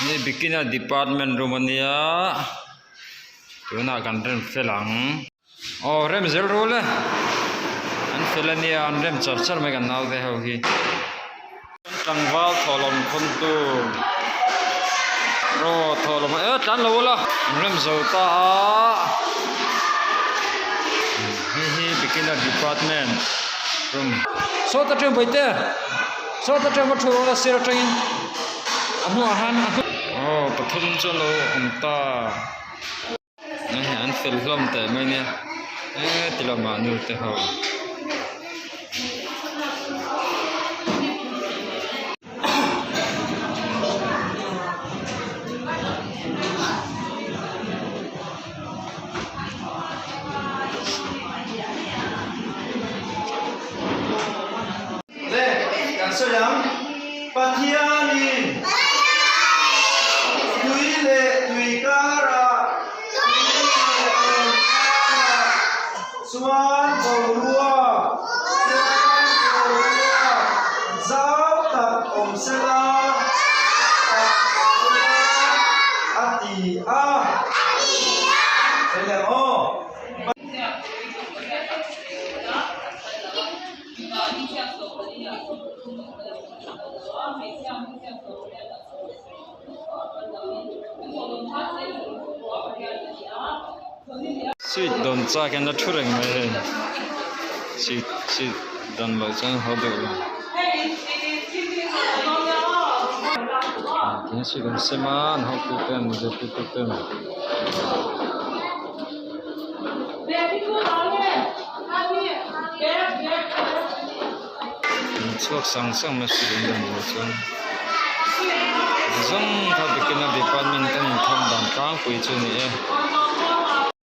นี่ beginner department Romania ตัวน่ากันเริ่มเฟลังอ๋อเริ่มเซลรู้เลยอันเฟลันเนี่ยอันเริ่มจับชัดไม่กันน่าเท่าที่จังหวะทอลมคนตัวรอทอลมจันรู้ละเริ่มสูตานี่ beginner department room โซตัดเรื่องไปเตะโซตัดเรื่องวัตถุระเสียใจอันหัวหันอ๋อปฐมจะรู้ตานี่อันฟิลลมแต่ไม่เนี่ยติลมานูเตหัวSayang, patianin, tuile, tuikara, suan borua, zau tak om sela, ati a, sayang oh. Sweet don cha kan da thureng mai sweet don lo chang ho do tin si don seman ho ku ten je tu ten chuak sang sang ma si don lo chang zong tha beginner department kan thom dan kang pui chu ni